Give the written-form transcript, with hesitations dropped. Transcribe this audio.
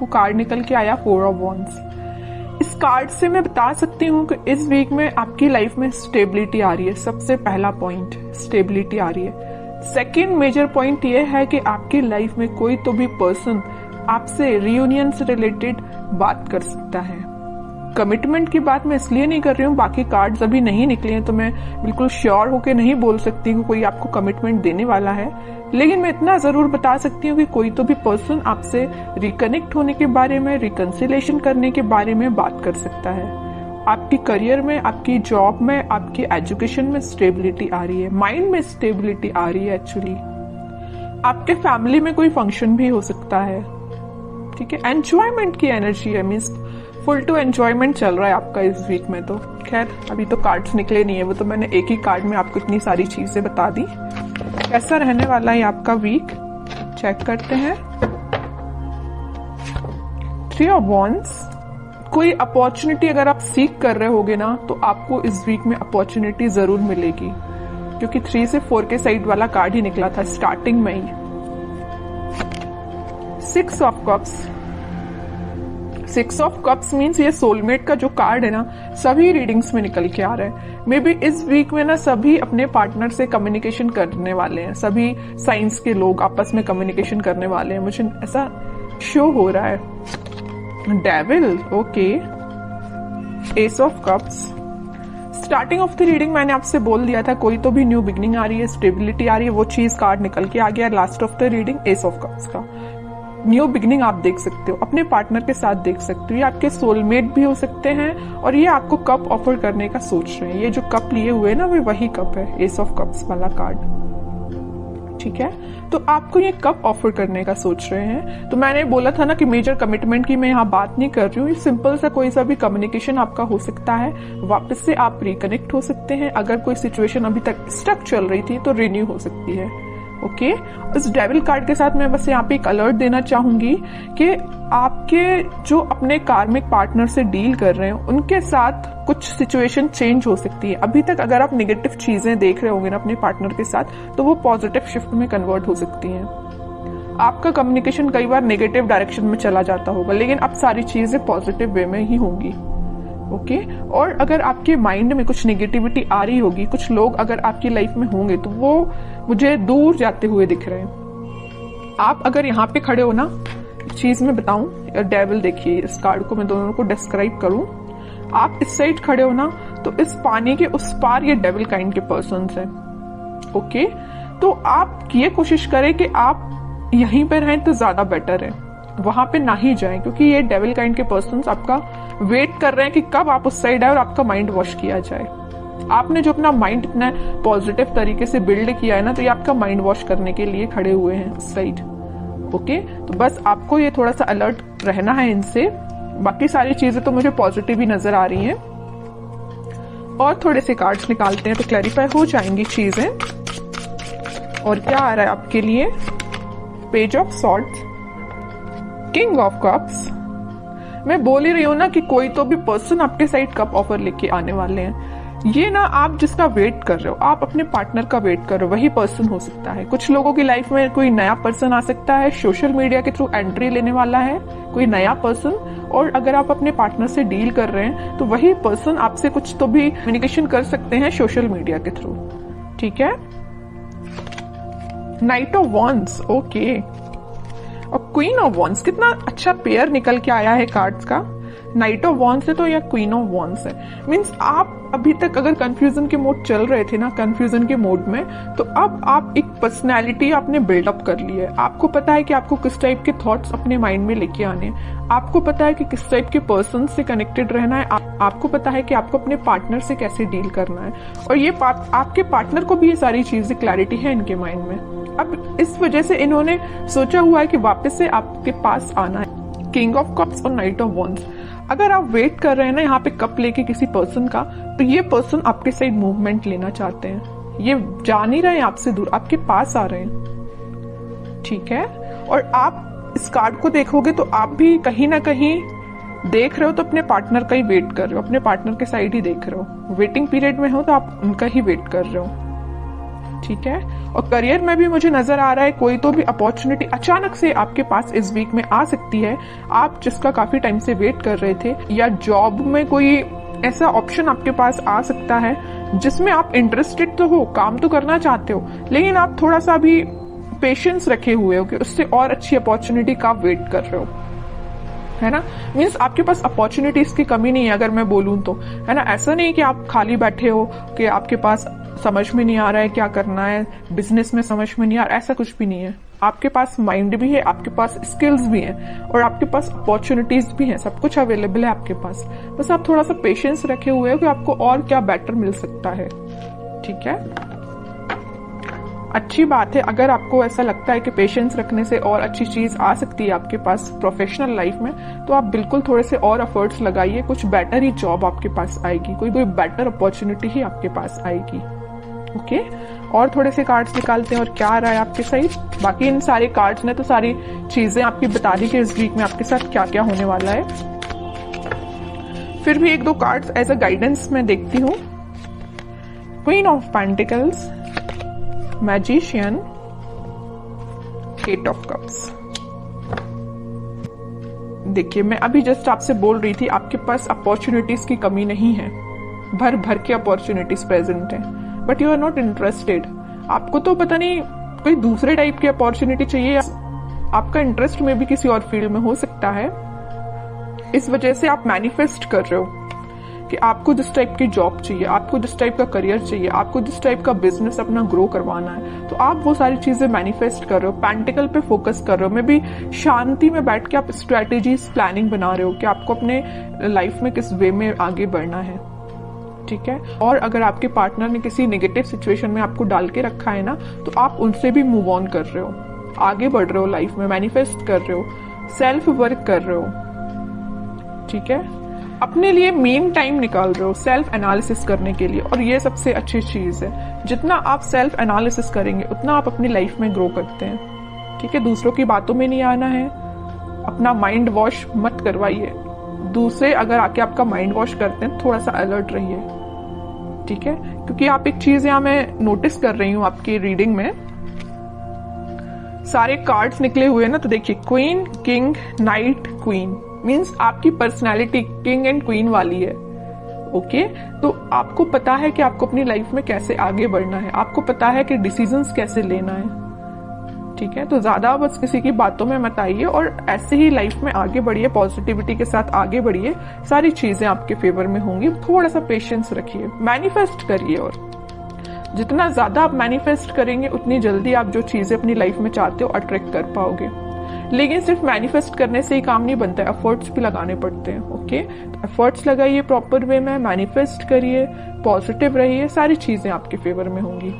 आपको कार्ड निकल के आया 4 ऑफ वॉन्ड्स। इस कार्ड से मैं बता सकती हूँ कि इस वीक में आपकी लाइफ में स्टेबिलिटी आ रही है। सबसे पहला पॉइंट स्टेबिलिटी आ रही है। सेकेंड मेजर पॉइंट ये है कि आपकी लाइफ में कोई तो भी पर्सन आपसे रियूनियन से रिलेटेड बात कर सकता है। कमिटमेंट की बात मैं इसलिए नहीं कर रही हूँ, बाकी कार्ड्स अभी नहीं निकले हैं तो मैं बिल्कुल श्योर होके नहीं बोल सकती हूँ कोई आपको कमिटमेंट देने वाला है, लेकिन मैं इतना जरूर बता सकती हूँ कि कोई तो भी पर्सन आपसे रिकनेक्ट होने के बारे में, रिकंसिलेशन करने के बारे में बात कर सकता है। आपकी करियर में, आपकी जॉब में, आपकी एजुकेशन में स्टेबिलिटी आ रही है, माइंड में स्टेबिलिटी आ रही है। एक्चुअली आपके फैमिली में कोई फंक्शन भी हो सकता है, ठीक है। एंजॉयमेंट की एनर्जी है, मीन्स फुल टू एंजॉयमेंट चल रहा है आपका इस वीक में। तो खैर अभी तो कार्ड्स निकले नहीं है, वो तो मैंने एक ही कार्ड में आपको इतनी सारी चीजें बता दी। कैसा रहने वाला है आपका वीक, चेक करते हैं। 3 ऑफ वॉन्ड्स। कोई अपॉर्चुनिटी अगर आप सीख कर रहे होगे ना तो आपको इस वीक में अपॉर्चुनिटी जरूर मिलेगी, क्योंकि 3 से 4 के साइड वाला कार्ड ही निकला था स्टार्टिंग में ही। 6 of cups. 6 of cups means ये सोलमेट का जो कार्ड है ना, सभी रीडिंग्स में निकल के आ रहा है। मे बी इस वीक में ना सभी अपने पार्टनर से कम्युनिकेशन करने वाले हैं, सभी साइंस के लोग आपस में कम्युनिकेशन करने वाले हैं, मुझे ऐसा शो हो रहा है। Devil, okay. S of cups. Starting of the reading मैंने आपसे बोल दिया था कोई तो भी न्यू बिगनिंग आ रही है, स्टेबिलिटी आ रही है, वो चीज कार्ड निकल के आ गया। Last of the reading S of cups का न्यू बिगनिंग आप देख सकते हो, अपने पार्टनर के साथ देख सकते हो। ये आपके सोलमेट भी हो सकते हैं और ये आपको कप ऑफर करने का सोच रहे हैं। ये जो कप लिए हुए ना वो वही कप है, एस ऑफ कप्स वाला कार्ड, ठीक है। तो आपको ये कप ऑफर करने का सोच रहे हैं। तो मैंने बोला था ना कि मेजर कमिटमेंट की मैं यहाँ बात नहीं कर रही हूँ, सिंपल सा कोई सा भी कम्युनिकेशन आपका हो सकता है, वापस से आप रिकनेक्ट हो सकते हैं। अगर कोई सिचुएशन अभी तक स्टक चल रही थी तो रिन्यू हो सकती है, ओके। इस डेविल कार्ड के साथ मैं बस यहाँ पे एक अलर्ट देना चाहूंगी कि आपके जो अपने कार्मिक पार्टनर से डील कर रहे हैं उनके साथ कुछ सिचुएशन चेंज हो सकती है। अभी तक अगर आप नेगेटिव चीजें देख रहे होंगे ना अपने पार्टनर के साथ, तो वो पॉजिटिव शिफ्ट में कन्वर्ट हो सकती हैं। आपका कम्युनिकेशन कई बार नेगेटिव डायरेक्शन में चला जाता होगा, लेकिन अब सारी चीजें पॉजिटिव वे में ही होंगी, ओके। और अगर आपके माइंड में कुछ नेगेटिविटी आ रही होगी, कुछ लोग अगर आपकी लाइफ में होंगे तो वो मुझे दूर जाते हुए दिख रहे हैं। आप अगर यहाँ पे खड़े हो ना, चीज मैं बताऊं, डेविल देखिए, इस कार्ड को मैं दोनों को डिस्क्राइब करूं। आप इस साइड खड़े हो ना तो इस पानी के उस पार ये डेविल काइंड के पर्सन्स हैं, ओके। तो आप ये कोशिश करें कि आप यहीं पे रहें तो ज्यादा बेटर है, वहां पे ना ही जाएं, क्योंकि ये डेविल काइंड के पर्सन्स आपका वेट कर रहे हैं कि कब आप उस साइड आए और आपका माइंड वॉश किया जाए। आपने जो अपना माइंड इतना पॉजिटिव तरीके से बिल्ड किया है ना, तो ये आपका माइंड वॉश करने के लिए खड़े हुए हैं उस साइड, ओके। तो बस आपको ये थोड़ा सा अलर्ट रहना है इनसे। बाकी सारी चीजें तो मुझे पॉजिटिव ही नजर आ रही हैं। और थोड़े से कार्ड्स निकालते हैं तो क्लैरिफाई हो जाएंगी चीजें। और क्या आ रहा है आपके लिए, page of swords, king of cups. मैं बोल ही रही हूं ना कि कोई तो भी पर्सन आपके साइड कप ऑफर लेके आने वाले हैं। ये ना आप जिसका वेट कर रहे हो, आप अपने पार्टनर का वेट कर रहे हो, वही पर्सन हो सकता है। कुछ लोगों की लाइफ में कोई नया पर्सन आ सकता है, सोशल मीडिया के थ्रू एंट्री लेने वाला है कोई नया पर्सन। और अगर आप अपने पार्टनर से डील कर रहे हैं तो वही पर्सन आपसे कुछ तो भी कम्युनिकेशन कर सकते हैं सोशल मीडिया के थ्रू, ठीक है। Night of wands, okay. और क्वीन ऑफ वॉन्ड्स, कितना अच्छा पेयर निकल के आया है कार्ड्स का। नाइट ऑफ वॉन्ड्स है तो या क्वीन ऑफ वॉन्ड्स है, मीन्स आप अभी तक अगर कंफ्यूजन के मोड चल रहे थे ना, कंफ्यूजन के मोड में, तो अब आप एक पर्सनैलिटी आपने बिल्डअप कर ली है। आपको पता है कि आपको किस टाइप के थॉट्स अपने माइंड में लेके आने, आपको पता है कि किस टाइप के पर्सन से कनेक्टेड रहना है, आपको पता है कि आपको अपने पार्टनर से कैसे डील करना है। और ये आपके पार्टनर को भी ये सारी चीजें क्लैरिटी है इनके माइंड में। अब इस वजह से इन्होंने सोचा हुआ है कि वापस से आपके पास आना है। किंग ऑफ कप्स और नाइट ऑफ वॉन्ड्स। अगर आप वेट कर रहे हैं ना यहाँ पे कप लेके किसी पर्सन का, तो ये पर्सन आपके साइड मूवमेंट लेना चाहते हैं। ये जा नहीं रहे हैं आपसे दूर, आपके पास आ रहे हैं, ठीक है। और आप इस कार्ड को देखोगे तो आप भी कहीं ना कहीं देख रहे हो तो अपने पार्टनर का ही वेट कर रहे हो, अपने पार्टनर के साइड ही देख रहे हो। वेटिंग पीरियड में हो तो आप उनका ही वेट कर रहे हो, ठीक है। और करियर में भी मुझे नजर आ रहा है कोई तो भी अपॉर्चुनिटी अचानक से आपके पास इस वीक में आ सकती है, आप जिसका काफी टाइम से वेट कर रहे थे, या जॉब में कोई ऐसा ऑप्शन आपके पास आ सकता है जिसमें आप इंटरेस्टेड तो हो, काम तो करना चाहते हो, लेकिन आप थोड़ा सा भी पेशेंस रखे हुए हो कि उससे और अच्छी अपॉर्चुनिटी का वेट कर रहे हो, है ना। मीन्स आपके पास अपॉर्चुनिटीज की कमी नहीं है अगर मैं बोलूं तो, है ना। ऐसा नहीं कि आप खाली बैठे हो कि आपके पास समझ में नहीं आ रहा है क्या करना है, बिजनेस में समझ में नहीं आ रहा, ऐसा कुछ भी नहीं है। आपके पास माइंड भी है, आपके पास स्किल्स भी हैं और आपके पास अपॉर्चुनिटीज भी हैं, सब कुछ अवेलेबल है आपके पास। बस आप थोड़ा सा पेशेंस रखे हुए हो कि आपको और क्या बेटर मिल सकता है, ठीक है। अच्छी बात है अगर आपको ऐसा लगता है कि पेशेंस रखने से और अच्छी चीज आ सकती है आपके पास प्रोफेशनल लाइफ में, तो आप बिल्कुल थोड़े से और एफर्ट्स लगाइए, कुछ बेटर ही जॉब आपके पास आएगी, कोई बेटर अपॉर्चुनिटी ही आपके पास आएगी। ओके, और थोड़े से कार्ड्स निकालते हैं और क्या आ रहा है आपके साइड। बाकी इन सारे कार्ड्स ने तो सारी चीजें आपकी बता दी कि इस वीक में आपके साथ क्या क्या होने वाला है। फिर भी एक दो कार्ड्स एज अ गाइडेंस मैं देखती हूँ। Queen of pentacles, magician, eight of cups. देखिए मैं अभी जस्ट आपसे बोल रही थी आपके पास अपॉर्चुनिटीज की कमी नहीं है, भर भर के अपॉर्चुनिटीज प्रेजेंट है, but you are not interested. आपको तो पता नहीं कोई दूसरे टाइप की अपॉर्चुनिटी चाहिए, आपका इंटरेस्ट में भी किसी और फील्ड में हो सकता है, इस वजह से आप मैनिफेस्ट कर रहे हो कि आपको जिस टाइप की जॉब चाहिए, आपको जिस टाइप का करियर चाहिए, आपको जिस टाइप का बिजनेस अपना ग्रो करवाना है, तो आप वो सारी चीजें मैनिफेस्ट कर रहे हो, पेंटिकल पे फोकस कर रहे हो। मे बी शांति में बैठ के आप स्ट्रेटेजीज प्लानिंग बना रहे हो कि आपको अपने लाइफ में किस वे में आगे बढ़ना है, ठीक है। और अगर आपके पार्टनर ने किसी नेगेटिव सिचुएशन में आपको डाल के रखा है ना, तो आप उनसे भी मूव ऑन कर रहे हो, आगे बढ़ रहे हो लाइफ में, मैनिफेस्ट कर रहे हो, सेल्फ वर्क कर रहे हो, ठीक है। अपने लिए मेन टाइम निकाल रहे हो सेल्फ एनालिसिस करने के लिए, और ये सबसे अच्छी चीज है। जितना आप सेल्फ एनालिसिस करेंगे उतना आप अपनी लाइफ में ग्रो करते हैं, ठीक है। दूसरों की बातों में नहीं आना है, अपना माइंड वॉश मत करवाइए। दूसरे अगर आके आपका माइंड वॉश करते हैं, थोड़ा सा अलर्ट रहिए, ठीक है। क्योंकि आप एक चीज यहां मैं नोटिस कर रही हूं आपकी रीडिंग में, सारे कार्ड्स निकले हुए हैं ना, तो देखिए queen, king, night, queen, means आपकी पर्सनैलिटी किंग एंड क्वीन वाली है। ओके, तो आपको पता है कि आपको अपनी लाइफ में कैसे आगे बढ़ना है, आपको पता है कि डिसीजंस कैसे लेना है, ठीक है। तो ज्यादा बस किसी की बातों में मत आइए और ऐसे ही लाइफ में आगे बढ़िए, पॉजिटिविटी के साथ आगे बढ़िए, सारी चीजें आपके फेवर में होंगी। थोड़ा सा पेशेंस रखिए, मैनिफेस्ट करिए, और जितना ज्यादा आप मैनिफेस्ट करेंगे उतनी जल्दी आप जो चीजें अपनी लाइफ में चाहते हो अट्रैक्ट कर पाओगे। लेकिन सिर्फ मैनिफेस्ट करने से ही काम नहीं बनता है, एफर्ट्स भी लगाने पड़ते हैं। ओके, तो एफर्ट्स लगाइए प्रॉपर वे में, मैनिफेस्ट करिए, पॉजिटिव रहिए, सारी चीजें आपके फेवर में होंगी।